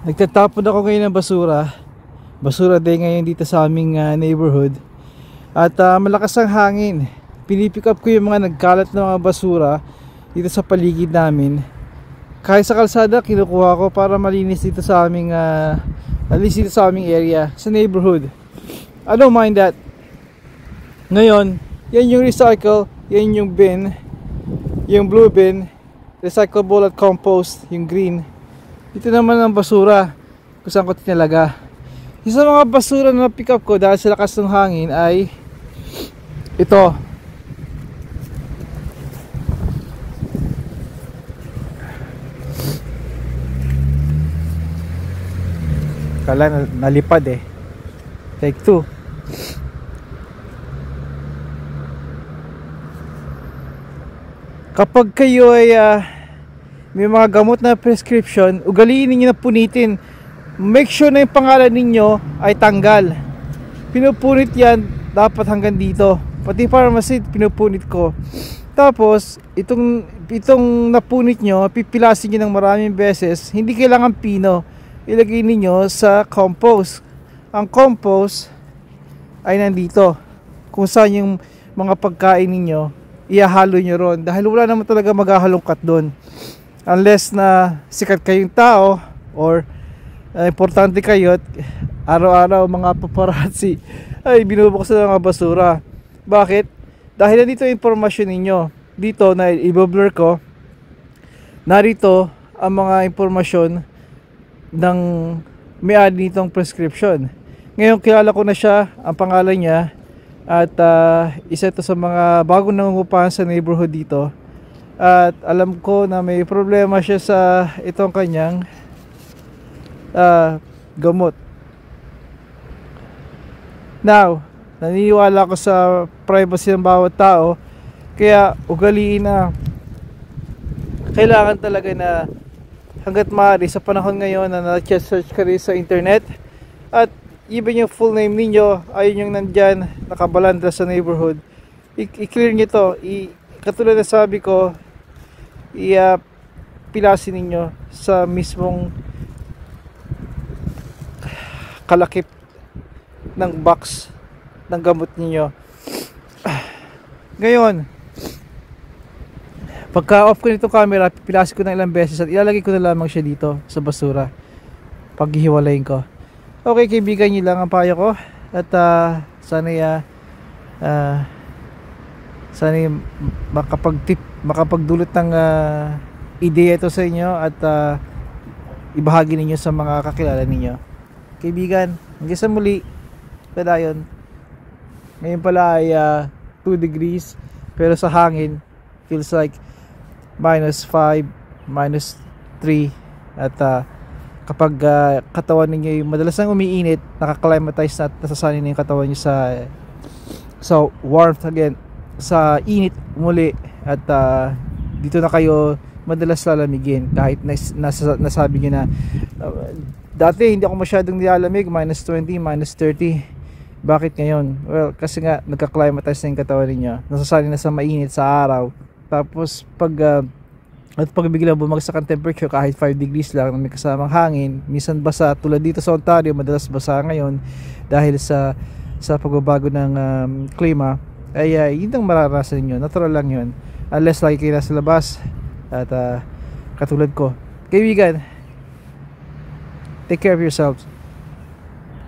Nagtatapon ako ngayon ng basura. Basura day ngayon dito sa aming neighborhood. At malakas ang hangin. Pinipick up ko yung mga nagkalat na mga basura dito sa paligid namin. Kahit sa kalsada, kinukuha ko para malinis dito sa aming dito sa aming area, sa neighborhood. I don't mind that. Ngayon, yan yung recycle, yan yung bin, yung blue bin, recyclable at compost, yung green. Ito naman ang basura kung saan ko tinalaga. Isa sa mga basura na pick up ko dahil sa lakas ng hangin ay ito. Kala nalipad eh. Take 2. Kapag kayo ay may mga gamot na prescription, ugaliin niyo na punitin. Make sure na yung pangalan ninyo ay tanggal. Pinupunit yan dapat hanggang dito. Pati pharmacy pinupunit ko. Tapos itong napunit nyo, pipilasin nyo ng maraming beses. Hindi kailangan pino. Ilagay niyo sa compost. Ang compost ay nandito. Kung saan yung mga pagkain ninyo, ihahalo nyo ron. Dahil wala naman talaga maghahalongkat doon. Unless na sikat kayong tao or importante kayo at araw-araw mga paparazzi ay binubuksan ng mga basura. Bakit? Dahil nandito yung informasyon ninyo. Dito na i-blur ko. Narito ang mga informasyon ng may-ari nitong prescription. Ngayon kilala ko na siya, ang pangalan niya, at isa ito sa mga bagong nangungupahan sa neighborhood dito. At alam ko na may problema siya sa itong kanyang gamot. Now, naniniwala ko sa privacy ng bawat tao, kaya ugaliin na kailangan talaga na hanggat maaari sa panahon ngayon na na-search ka rin sa internet at even yung full name ninyo ayun yung nandyan nakabalandra sa neighborhood, i-clear nyo to. Katulad na sabi ko, pilasin ninyo sa mismong kalakip ng box ng gamot ninyo. Ngayon, pagka off ko nitong camera, pipilasin ko ng ilang beses at ilalagay ko na lamang siya dito sa basura paghihiwalayin ko. Okay kaibigan, nyo lang ang payo ko at sana'y makapagdulot ng ideya ito sa inyo at ibahagi ninyo sa mga kakilala ninyo. Kaibigan, hanggang sa muli. Padayon. Ngayon pala ay 2 degrees pero sa hangin feels like -5, -3 at kapag katawan ninyo madalas nang umiinit, nakaklimatize na at nasasanay na yung katawan nyo sa warmth again, sa init muli at dito na kayo madalas lalamigin kahit nasabi nyo na dati hindi ako masyadong nilalamig, -20, -30. Bakit ngayon? Well, kasi nga nagka-climatize na yung katawan ninyo, nasasanay na sa mainit sa araw. Tapos pag biglang bumagsak ang temperature kahit 5 degrees lang na may kasamang hangin, minsan basa, tulad dito sa Ontario madalas basa ngayon dahil sa pagbabago ng klima, ay yun ang mararanasan niyo. Natural lang yun unless lagi kayo nasa labas at katulad ko. Kaibigan, take care of yourselves.